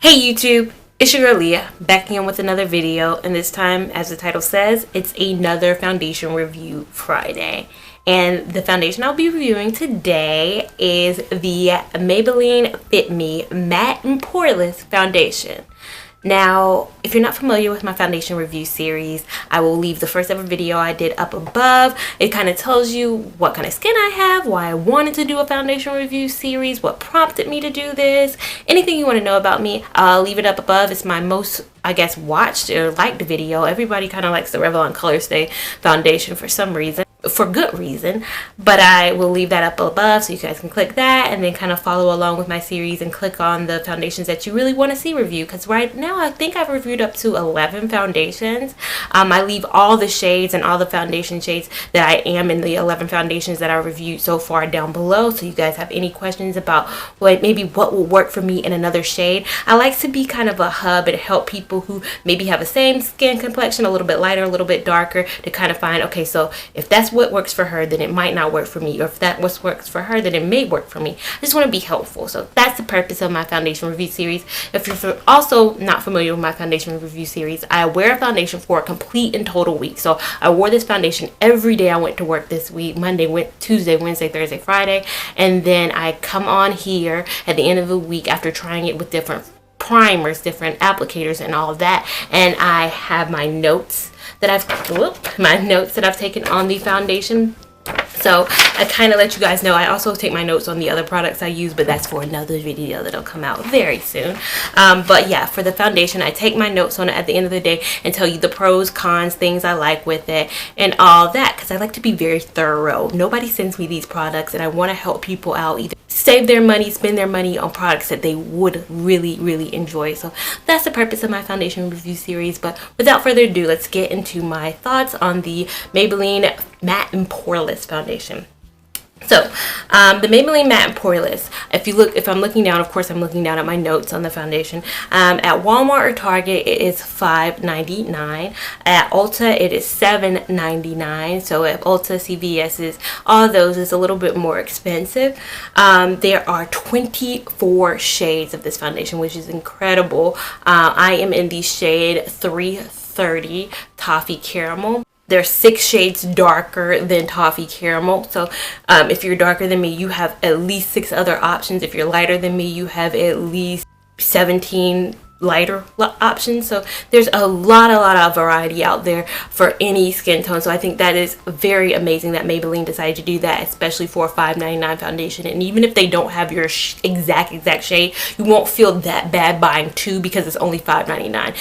Hey YouTube, it's your girl Leah, back again with another video, and this time, as the title says, it's another foundation review Friday. And the foundation I'll be reviewing today is the Maybelline Fit Me Matte and Poreless Foundation. Now, if you're not familiar with my foundation review series, I will leave the first ever video I did up above. It kind of tells you what kind of skin I have, why I wanted to do a foundation review series, what prompted me to do this, anything you want to know about me, I'll leave it up above. It's my most, I guess, watched or liked video. Everybody kind of likes the Revlon Colorstay foundation for some reason. For good reason, but I will leave that up above so you guys can click that and then kind of follow along with my series and click on the foundations that you really want to see review, because right now I think I've reviewed up to 11 foundations. I leave all the shades and all the foundation shades that I am in the 11 foundations that I reviewed so far down below, so you guys have any questions about what will work for me in another shade. I like to be kind of a hub and help people who maybe have the same skin complexion, a little bit lighter, a little bit darker, to kind of find, okay, so if that's what works for her, then it might not work for me, or if that what works for her, then it may work for me. I just want to be helpful. So that's the purpose of my foundation review series. If you're also not familiar with my foundation review series, I wear a foundation for a complete and total week. So I wore this foundation every day I went to work this week: Monday, Tuesday, Wednesday, Thursday, Friday, and then I come on here at the end of the week after trying it with different primers, different applicators, and all of that, and I have my notes that I've taken on the foundation. So I kind of let you guys know. I also take my notes on the other products I use, but that's for another video that'll come out very soon. But yeah, for the foundation, I take my notes on it at the end of the day and tell you the pros, cons, things I like with it, and all that, because I like to be very thorough. Nobody sends me these products, and I want to help people out, either save their money, spend their money on products that they would really enjoy. So that's the purpose of my foundation review series. But without further ado, let's get into my thoughts on the Maybelline Matte and Poreless foundation. So the Maybelline Matte and Poreless, if I'm looking down, of course I'm looking down at my notes on the foundation. At Walmart or Target it is $5.99. At Ulta it is $7.99. So at Ulta, CVS's, all of those is a little bit more expensive. There are 24 shades of this foundation, which is incredible. I am in the shade 330 Toffee Caramel. They're 6 shades darker than Toffee Caramel. So if you're darker than me, you have at least 6 other options. If you're lighter than me, you have at least 17 lighter options. So there's a lot of variety out there for any skin tone. So I think that is very amazing that Maybelline decided to do that, especially for a $5.99 foundation. And even if they don't have your exact shade, you won't feel that bad buying 2 because it's only $5.99.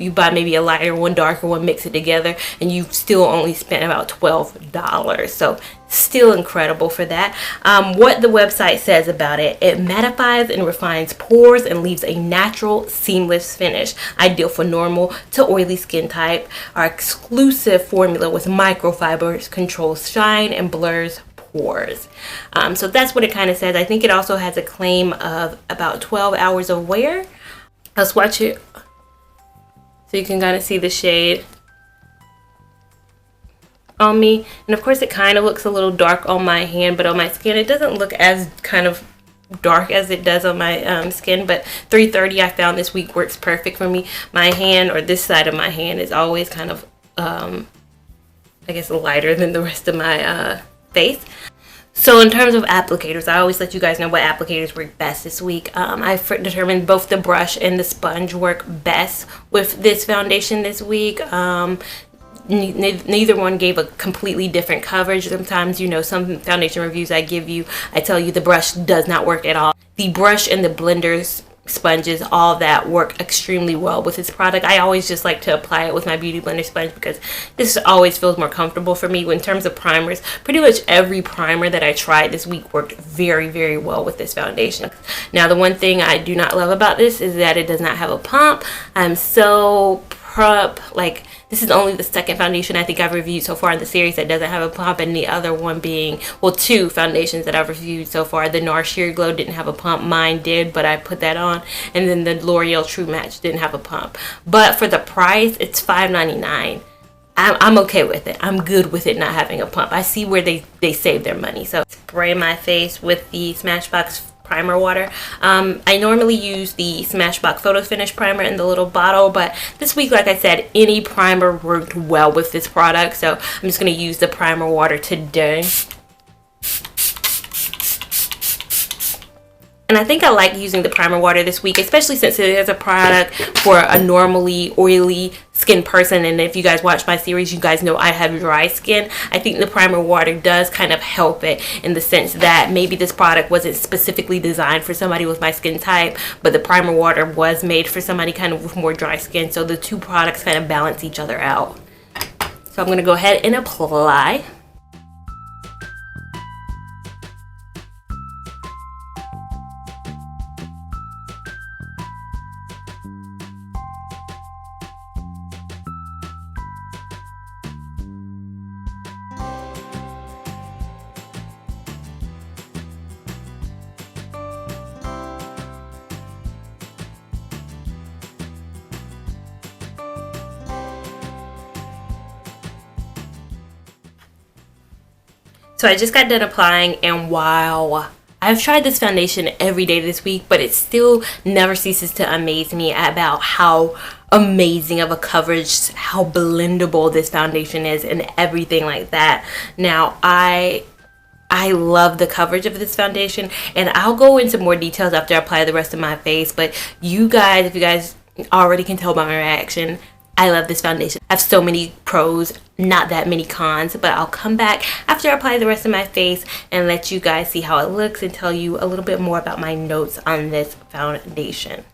You buy maybe a lighter one, darker one, mix it together, and you still only spent about $12. So still incredible for that. What the website says about it: it mattifies and refines pores and leaves a natural, seamless finish, ideal for normal to oily skin type. Our exclusive formula with microfibers controls shine and blurs pores. So that's what it kind of says. I think it also has a claim of about 12 hours of wear. I'll swatch it so you can kind of see the shade on me, and of course it kind of looks a little dark on my hand, but on my skin it doesn't look as kind of dark as it does on my skin. But 330 I found this week works perfect for me. My hand, or this side of my hand, is always kind of I guess lighter than the rest of my face. So in terms of applicators, I always let you guys know what applicators work best this week. I've determined both the brush and the sponge work best with this foundation this week. Neither one gave a completely different coverage. Sometimes, you know, some foundation reviews I tell you the brush does not work at all. The brush and the blenders, sponges, all that work extremely well with this product. I always just like to apply it with my Beauty Blender sponge because this always feels more comfortable for me. In terms of primers, pretty much every primer that I tried this week worked very well with this foundation. Now, the one thing I do not love about this is that it does not have a pump. I'm so this is only the second foundation I think I've reviewed so far in the series that doesn't have a pump, and the other one being, well, 2 foundations that I've reviewed so far. The Nars Sheer Glow didn't have a pump. Mine did, but I put that on. And then the L'Oreal True Match didn't have a pump. But for the price, it's $5.99. I'm okay with it. I'm good with it not having a pump. I see where they save their money. So spray my face with the Smashbox primer water. I normally use the Smashbox Photo Finish primer in the little bottle, but this week, like I said, any primer worked well with this product, so I'm just going to use the primer water today. And I think I like using the primer water this week, especially since it is a product for a normally oily skin person. And if you guys watch my series, you guys know I have dry skin. I think the primer water does kind of help it in the sense that maybe this product wasn't specifically designed for somebody with my skin type, but the primer water was made for somebody kind of with more dry skin. So the two products kind of balance each other out. So I'm going to go ahead and apply. So I just got done applying, and wow, I've tried this foundation every day this week, but it still never ceases to amaze me about how amazing of a coverage, how blendable this foundation is, and everything like that. Now, I love the coverage of this foundation, and I'll go into more details after I apply the rest of my face, but you guys, if you guys already can tell by my reaction, I love this foundation. I have so many pros, not that many cons, but I'll come back after I apply the rest of my face and let you guys see how it looks and tell you a little bit more about my notes on this foundation.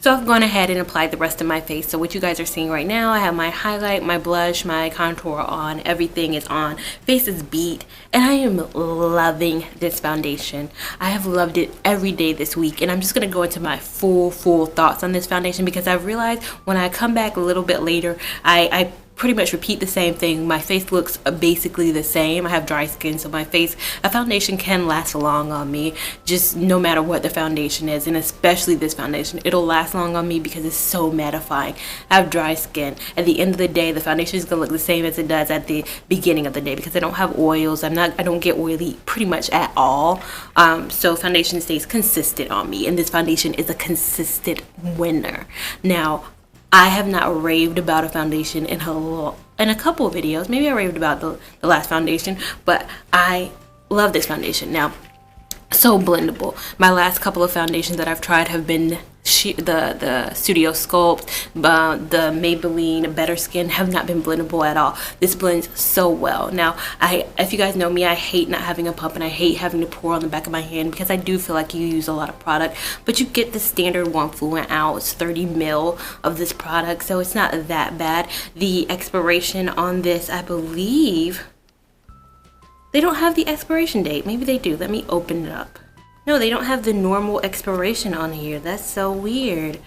So I've gone ahead and applied the rest of my face. So what you guys are seeing right now, I have my highlight, my blush, my contour on, everything is on. Face is beat, and I am loving this foundation. I have loved it every day this week, and I'm just gonna go into my full thoughts on this foundation because I realized when I come back a little bit later, I pretty much repeat the same thing. My face looks basically the same. I have dry skin, so my face, a foundation can last long on me, just no matter what the foundation is, and especially this foundation. It'll last long on me because it's so mattifying. I have dry skin. At the end of the day, the foundation is gonna look the same as it does at the beginning of the day because I don't have oils. I don't get oily pretty much at all. So foundation stays consistent on me, and this foundation is a consistent winner. Now, I have not raved about a foundation in a couple of videos. Maybe I raved about the last foundation, but I love this foundation. Now, so blendable. My last couple of foundations that I've tried have been the Studio Sculpt, the Maybelline Better Skin have not been blendable at all. This blends so well. Now, if you guys know me, I hate not having a pump and I hate having to pour on the back of my hand because I do feel like you use a lot of product, but you get the standard 1 fluid ounce 30 ml of this product, so it's not that bad. The expiration on this, I believe they don't have the expiration date. Maybe they do. Let me open it up. No, they don't have the normal expiration on here. That's so weird.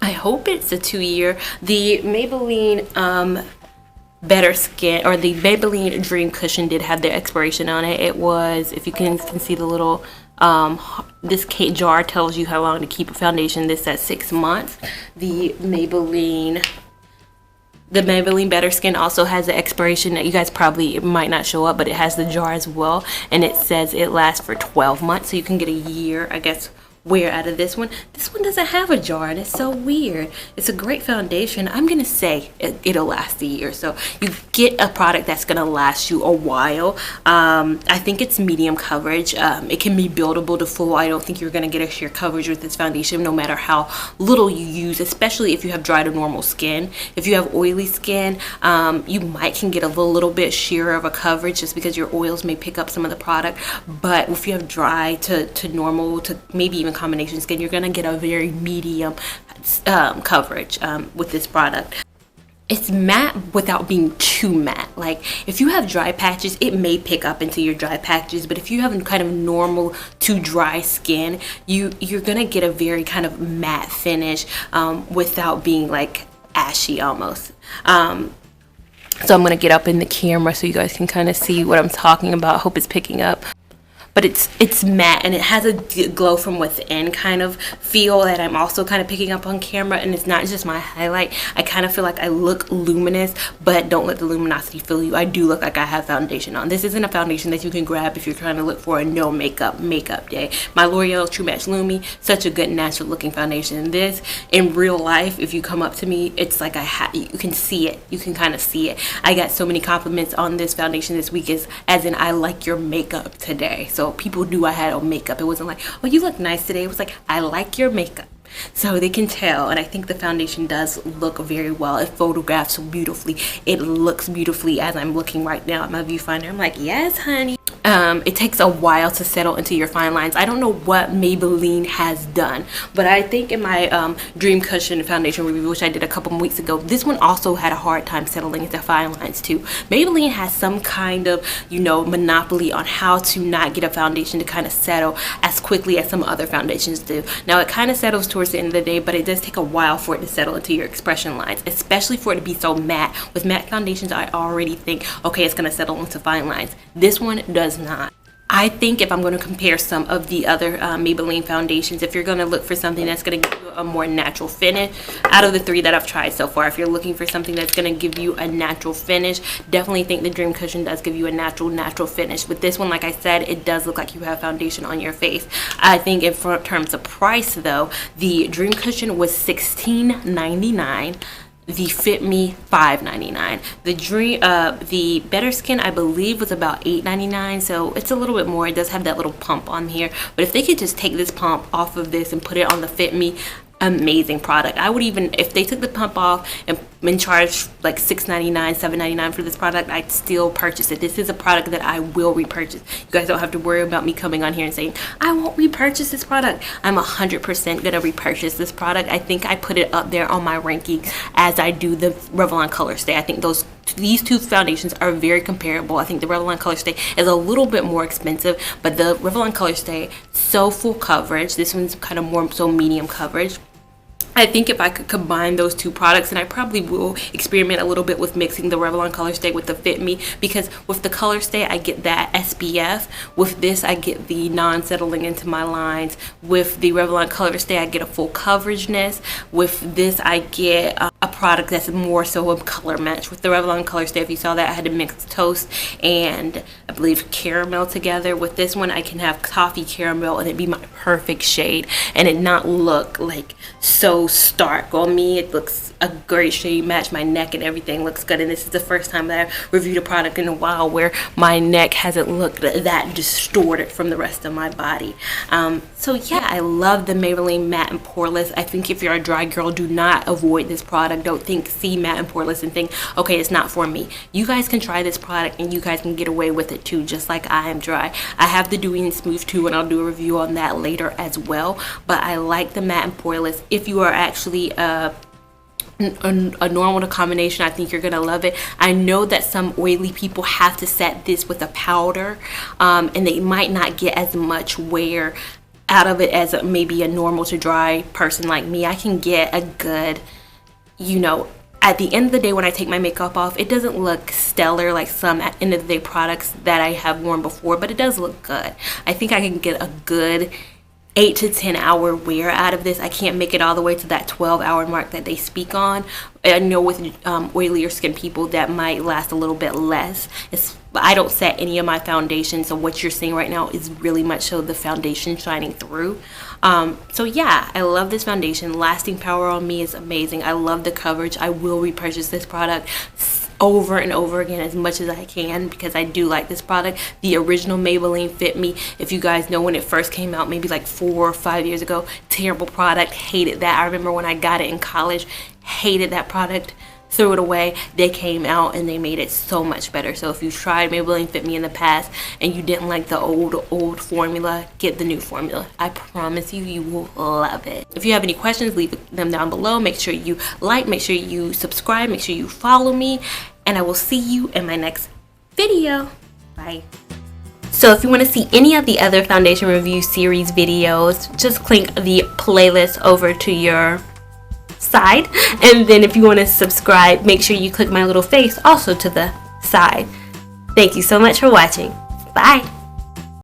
I hope it's a 2-year. The Maybelline Better Skin, or the Maybelline Dream Cushion did have the expiration on it. It was, if you can see the little, this jar tells you how long to keep a foundation. This at 6 months. The Maybelline Better Skin also has the expiration that you guys probably, it might not show up, but it has the jar as well, and it says it lasts for 12 months, so you can get a year, I guess, wear out of this one. This one doesn't have a jar, and it's so weird. It's a great foundation. I'm gonna say it'll last a year, so you get a product that's gonna last you a while. I think it's medium coverage. It can be buildable to full. I don't think you're gonna get a sheer coverage with this foundation no matter how little you use, especially if you have dry to normal skin. If you have oily skin, you can get a little bit sheer of a coverage just because your oils may pick up some of the product, but if you have dry to normal to maybe even combination skin, you're gonna get a very medium coverage with this product. It's matte without being too matte. Like if you have dry patches, it may pick up into your dry patches, but if you have kind of normal to dry skin, you're gonna get a very kind of matte finish without being like ashy almost. So I'm gonna get up in the camera so you guys can kind of see what I'm talking about. I hope it's picking up. but it's matte and it has a glow from within kind of feel that I'm also kind of picking up on camera. And it's not just my highlight. I kind of feel like I look luminous, but don't let the luminosity fool you. I do look like I have foundation on. This isn't a foundation that you can grab if you're trying to look for a no makeup day. My L'Oreal True Match Lumi, such a good natural looking foundation. This in real life, if you come up to me, it's like you can see it. You can kind of see it. I got so many compliments on this foundation this week, as in I like your makeup today. So people knew I had on makeup. It wasn't like, oh, you look nice today. It was like, I like your makeup. So they can tell, and I think the foundation does look very well. It photographs beautifully. It looks beautifully as I'm looking right now at my viewfinder. I'm like, yes, honey. It takes a while to settle into your fine lines. I don't know what Maybelline has done, but I think in my Dream Cushion foundation review, which I did a couple weeks ago, this one also had a hard time settling into fine lines too. Maybelline has some kind of, monopoly on how to not get a foundation to kind of settle as quickly as some other foundations do. Now, it kind of settles towards the end of the day, but it does take a while for it to settle into your expression lines, especially for it to be so matte. With matte foundations, I already think, okay, it's going to settle into fine lines. This one does not. I think if I'm going to compare some of the other Maybelline foundations, if you're going to look for something that's going to give you a more natural finish, out of the 3 that I've tried so far, if you're looking for something that's going to give you a natural finish, definitely think the Dream Cushion does give you a natural finish. With this one, like I said, it does look like you have foundation on your face. I think in terms of price though, the Dream Cushion was $16.99. The Fit Me $5.99. The Better Skin, I believe, was about $8.99, so it's a little bit more. It does have that little pump on here, but if they could just take this pump off of this and put it on the Fit Me, amazing product. I would even, if they took the pump off and charged like $6.99, $7.99 for this product, I'd still purchase it. This is a product that I will repurchase. You guys don't have to worry about me coming on here and saying I won't repurchase this product. I'm 100% gonna repurchase this product. I think I put it up there on my rankings as I do the Revlon Colorstay. I think these 2 foundations are very comparable. I think the Revlon Colorstay is a little bit more expensive, but the Revlon Colorstay, so full coverage. This one's kind of more so medium coverage. I think if I could combine those 2 products, and I probably will experiment a little bit with mixing the Revlon Colorstay with the Fit Me, because with the Colorstay I get that SPF. With this I get the non-settling into my lines. With the Revlon Colorstay I get a full coverageness. With this I get a product that's more so a color match. With the Revlon Colorstay, if you saw that, I had to mix Toast and I believe Caramel together. With this one I can have Toffee Caramel and it'd be my perfect shade and it not look like so stark on me. It looks a great shade match. My neck and everything looks good, and this is the first time that I've reviewed a product in a while where my neck hasn't looked that distorted from the rest of my body. So yeah, I love the Maybelline Matte and Poreless. I think if you're a dry girl, do not avoid this product. Don't see Matte and Poreless and think, okay, it's not for me. You guys can try this product and you guys can get away with it too, just like I am dry. I have the Dewy and Smooth too, and I'll do a review on that later as well. But I like the Matte and Poreless. If you are actually a normal to combination, I think you're gonna love it. I know that some oily people have to set this with a powder, and they might not get as much wear out of it as maybe a normal to dry person like me. I can get a good, at the end of the day when I take my makeup off, it doesn't look stellar like some end of the day products that I have worn before, but it does look good. I think I can get a good 8 to 10 hour wear out of this. I can't make it all the way to that 12-hour mark that they speak on. I know with oilier skin people that might last a little bit less. I don't set any of my foundation, so what you're seeing right now is really much so the foundation shining through. So yeah, I love this foundation. Lasting power on me is amazing. I love the coverage. I will repurchase this product over and over again as much as I can because I do like this product. The original Maybelline Fit Me, if you guys know, when it first came out maybe like 4 or 5 years ago, terrible product, hated that. I remember when I got it in college, hated that product, threw it away. They came out and they made it so much better. So if you tried Maybelline Fit Me in the past and you didn't like the old formula, get the new formula. I promise you, you will love it. If you have any questions, leave them down below. Make sure you like, make sure you subscribe, make sure you follow me, and I will see you in my next video. Bye. So if you want to see any of the other foundation review series videos, just click the playlist over to your side, and then if you want to subscribe, make sure you click my little face also to the side. Thank you so much for watching. Bye.